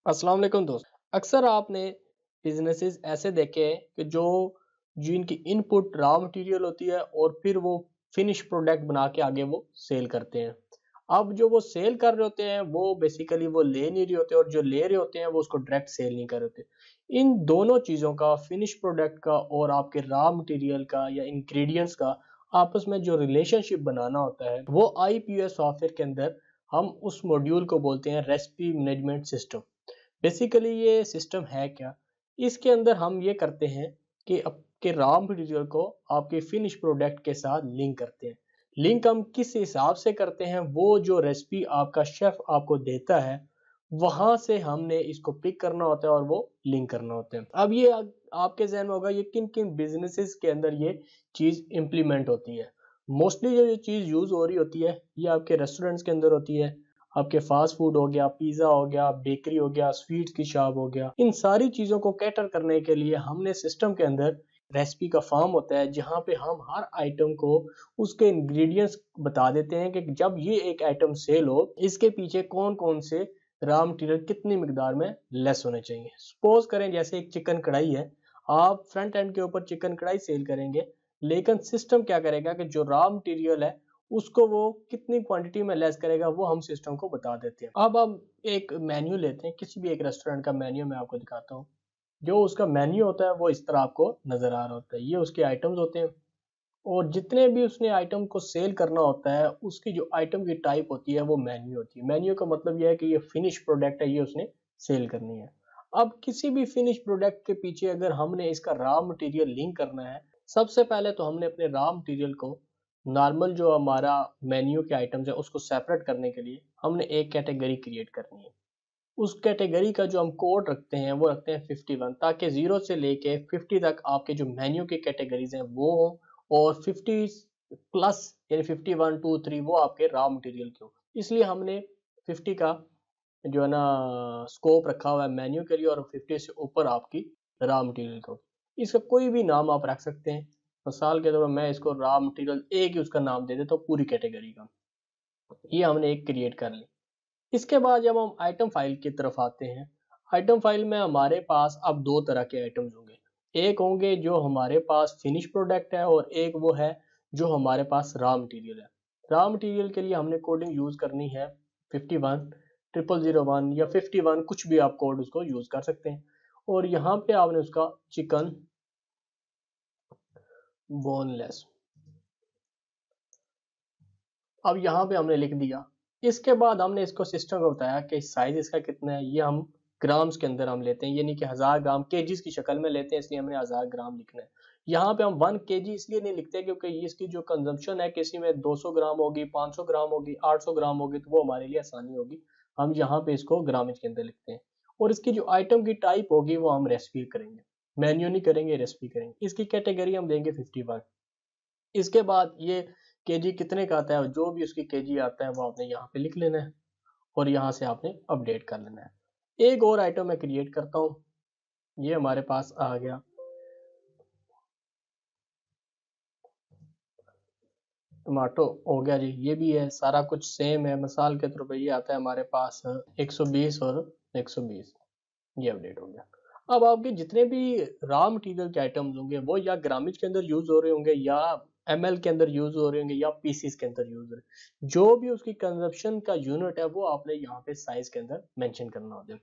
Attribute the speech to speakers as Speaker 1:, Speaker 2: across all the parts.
Speaker 1: अस्सलाम वालेकुम दोस्त। अक्सर आपने बिजनेसेस ऐसे देखे हैं कि जिनकी इनपुट रॉ मटेरियल होती है और फिर वो फिनिश प्रोडक्ट बना के आगे वो सेल करते हैं। अब जो वो सेल कर रहे होते हैं वो बेसिकली वो ले नहीं रहे होते और जो ले रहे होते हैं वो उसको डायरेक्ट सेल नहीं कर रहे होते। इन दोनों चीज़ों का फिनिश प्रोडक्ट का और आपके रॉ मटेरियल का या इंग्रेडिएंट्स का आपस में जो रिलेशनशिप बनाना होता है वो आईपीएस सॉफ्टवेयर के अंदर हम उस मॉड्यूल को बोलते हैं रेसिपी मैनेजमेंट सिस्टम। बेसिकली ये सिस्टम है क्या? इसके अंदर हम ये करते हैं कि आपके रॉ मटेरियल को आपके फिनिश प्रोडक्ट के साथ लिंक करते हैं। लिंक हम किस हिसाब से करते हैं, वो जो रेसिपी आपका शेफ आपको देता है वहां से हमने इसको पिक करना होता है और वो लिंक करना होता है। अब ये आपके जहन में होगा ये किन किन बिजनेसेस के अंदर ये चीज इम्प्लीमेंट होती है। मोस्टली जो ये चीज यूज हो रही होती है ये आपके रेस्टोरेंट्स के अंदर होती है। आपके फास्ट फूड हो गया, पिज़्ज़ा हो गया, बेकरी हो गया, स्वीट्स की शॉप हो गया। इन सारी चीज़ों को कैटर करने के लिए हमने सिस्टम के अंदर रेसिपी का फॉर्म होता है जहाँ पे हम हर आइटम को उसके इंग्रेडिएंट्स बता देते हैं कि जब ये एक आइटम सेल हो इसके पीछे कौन कौन से रॉ मटेरियल कितनी मिकदार में लेस होने चाहिए। सपोज करें जैसे एक चिकन कढ़ाई है, आप फ्रंट एंड के ऊपर चिकन कढ़ाई सेल करेंगे, लेकिन सिस्टम क्या करेगा कि जो रॉ मटेरियल है उसको वो कितनी क्वांटिटी में लेस करेगा वो हम सिस्टम को बता देते हैं। अब हम एक मेन्यू लेते हैं, किसी भी एक रेस्टोरेंट का मेन्यू मैं आपको दिखाता हूँ। जो उसका मेन्यू होता है वो इस तरह आपको नजर आ रहा होता है, ये उसके आइटम्स होते हैं और जितने भी उसने आइटम को सेल करना होता है उसकी जो आइटम की टाइप होती है वो मेन्यू होती है। मेन्यू का मतलब यह है कि ये फिनिश प्रोडक्ट है, ये उसने सेल करनी है। अब किसी भी फिनिश प्रोडक्ट के पीछे अगर हमने इसका रॉ मटेरियल लिंक करना है, सबसे पहले तो हमने अपने रॉ मटेरियल को नॉर्मल जो हमारा मेन्यू के आइटम्स है उसको सेपरेट करने के लिए हमने एक कैटेगरी क्रिएट करनी है। उस कैटेगरी का जो हम कोड रखते हैं वो रखते हैं 51, ताकि 0 से लेके 50 तक आपके जो मेन्यू की कैटेगरीज हैं वो हों और 50 प्लस यानी 51 2 3 वो आपके रॉ मटेरियल के हो। इसलिए हमने 50 का जो है ना स्कोप रखा हुआ है मेन्यू के लिए और 50 से ऊपर आपकी रॉ मटेरियल को। इसका कोई भी नाम आप रख सकते हैं। मिसाल के तौर पर मैं इसको रॉ मटेरियल एक ही उसका नाम दे देता हूँ पूरी कैटेगरी का। ये हमने एक क्रिएट कर ली। इसके बाद जब हम आइटम फाइल की तरफ आते हैं, आइटम फाइल में हमारे पास अब दो तरह के आइटम्स होंगे। एक होंगे जो हमारे पास फिनिश प्रोडक्ट है और एक वो है जो हमारे पास रॉ मटेरियल है। रॉ मटेरियल के लिए हमने कोडिंग यूज करनी है 51 0001 या 51, कुछ भी आप कोड उसको यूज कर सकते हैं। और यहाँ पे आपने उसका चिकन बोनलेस, अब यहाँ पे हमने लिख दिया। इसके बाद हमने इसको सिस्टम को बताया कि साइज इसका कितना है, ये हम ग्राम्स के अंदर हम लेते हैं, यानी कि 1000 ग्राम केजीज की शक्ल में लेते हैं, इसलिए हमने 1000 ग्राम लिखना है। यहाँ पे हम 1 केजी इसलिए नहीं लिखते क्योंकि इसकी जो कंजम्पशन है किसी में 200 ग्राम होगी, 500 ग्राम होगी, 800 ग्राम होगी, तो वो हमारे लिए आसानी होगी। हम यहाँ पे इसको ग्रामेज के अंदर लिखते हैं। और इसकी जो आइटम की टाइप होगी वो हम रेसिपी करेंगे, मेन्यू नहीं करेंगे, रेसिपी करेंगे। इसकी कैटेगरी हम देंगे 51। इसके बाद ये केजी कितने का आता है, जो भी उसकी केजी आता है वो आपने यहाँ पे लिख लेना है और यहाँ से आपने अपडेट कर लेना है। एक और आइटम मैं क्रिएट करता हूँ, ये हमारे पास आ गया टमाटो, हो गया जी, ये भी है, सारा कुछ सेम है। मिसाल के तौर पर ये आता है हमारे पास 120 और 120, ये अपडेट हो गया। अब आपके जितने भी रॉ मटेरियल के आइटम्स होंगे वो या ग्रामेज के अंदर यूज हो रहे होंगे या एमएल के अंदर यूज हो रहे होंगे या पीसीस के अंदर यूज हो रहे हैं। जो भी उसकी कंजप्शन का यूनिट है वो आपने यहाँ पे साइज के अंदर मेंशन करना होता है।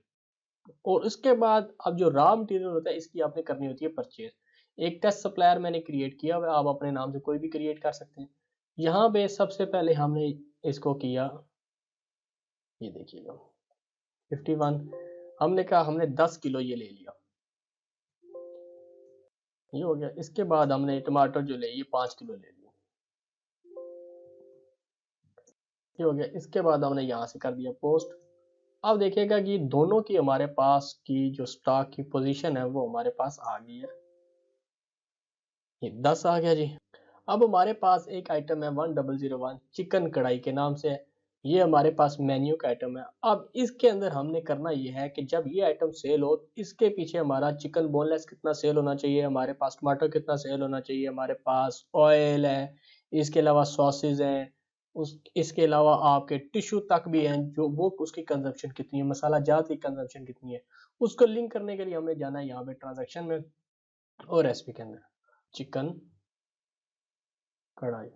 Speaker 1: और उसके बाद अब जो रॉ मटेरियल होता है इसकी आपने करनी होती है परचेज। एक टेस्ट सप्लायर मैंने क्रिएट किया हुआ है, आप अपने नाम से कोई भी क्रिएट कर सकते हैं। यहाँ पे सबसे पहले हमने इसको किया, ये देखिएगा 51, हमने कहा हमने 10 किलो ये ले लिया, ये हो गया। इसके बाद हमने टमाटर जो ले ये 5 किलो ले लिया, ये हो गया। इसके बाद हमने यहाँ से कर दिया पोस्ट। अब देखिएगा कि दोनों की हमारे पास की जो स्टॉक की पोजीशन है वो हमारे पास आ गई है, ये 10 आ गया जी। अब हमारे पास एक आइटम है 1001 चिकन कढ़ाई के नाम से, ये हमारे पास मेन्यू का आइटम है। अब इसके अंदर हमने करना ये है कि जब ये आइटम सेल हो इसके पीछे हमारा चिकन बोनलेस कितना सेल होना चाहिए, हमारे पास टमाटर कितना सेल होना चाहिए, हमारे पास ऑयल है, इसके अलावा सॉसेज हैं उस इसके अलावा आपके टिश्यू तक भी हैं जो वो उसकी कंजप्शन कितनी है, मसाला जात की कंजप्शन कितनी है, उसको लिंक करने के लिए हमें जाना है यहाँ पे ट्रांजैक्शन में और रेसिपी के अंदर चिकन कढ़ाई,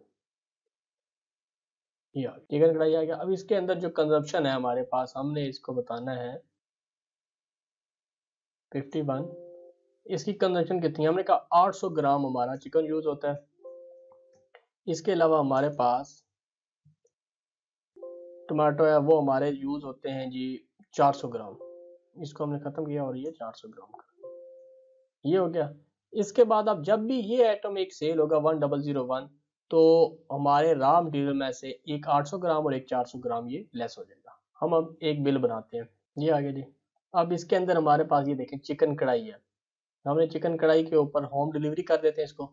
Speaker 1: या चिकन कढ़ाई आ गया। अब इसके अंदर जो कंजप्शन है हमारे पास, हमने इसको बताना है 51। इसकी कंजप्शन कितनी है, हमने कहा 800 ग्राम हमारा चिकन यूज होता है। इसके अलावा हमारे पास टमाटो है वो हमारे यूज होते हैं जी 400 ग्राम। इसको हमने खत्म किया और ये 400 ग्राम का ये हो गया। इसके बाद अब जब भी ये आइटम एक सेल होगा 1001, तो हमारे रॉ मटेरियल में से एक 800 ग्राम और एक 400 ग्राम ये लेस हो जाएगा। हम अब एक बिल बनाते हैं, ये आगे जी। अब इसके अंदर हमारे पास ये देखें चिकन कढ़ाई है, हमने चिकन कढ़ाई के ऊपर होम डिलीवरी कर देते हैं इसको,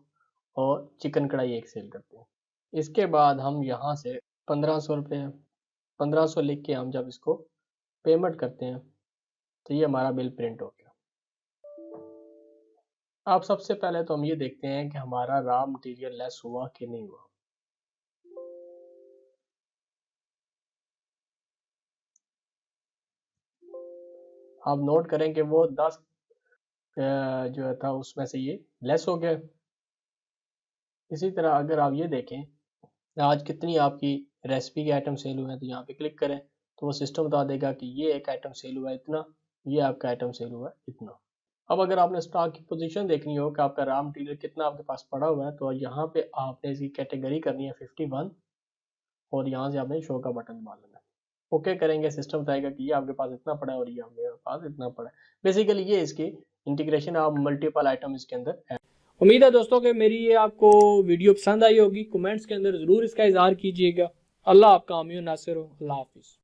Speaker 1: और चिकन कढ़ाई एक सेल करते हैं। इसके बाद हम यहाँ से 1500 रुपये 1500 लिख के हम जब इसको पेमेंट करते हैं तो ये हमारा बिल प्रिंट हो गया। अब सबसे पहले तो हम ये देखते हैं कि हमारा रॉ मटेरियल लेस हुआ कि नहीं हुआ। आप नोट करें कि वो 10 जो था उसमें से ये लेस हो गया। इसी तरह अगर आप ये देखें आज कितनी आपकी रेसिपी के आइटम सेल हुए हैं, तो यहाँ पे क्लिक करें तो वो सिस्टम बता देगा कि ये एक आइटम सेल हुआ है इतना, ये आपका आइटम सेल हुआ है इतना। अब अगर आपने स्टॉक की पोजीशन देखनी हो कि आपका रॉ मटेरियल कितना आपके पास पड़ा हुआ है, तो यहाँ पे आपने इसकी कैटेगरी करनी है 51 और यहाँ से आपने शो का बटन दबा लेना है। ओके करेंगे, सिस्टम बताएगा कि ये आपके पास इतना पड़ा है और ये आपके पास इतना पड़ा है। बेसिकली ये इसकी इंटीग्रेशन, आप मल्टीपल आइटम इसके अंदर है। उम्मीद है दोस्तों कि मेरी ये आपको वीडियो पसंद आई होगी। कमेंट्स के अंदर ज़रूर इसका इजहार कीजिएगा। अल्लाह आपका आमीन नासिर हो। अल्लाह हाफिज़।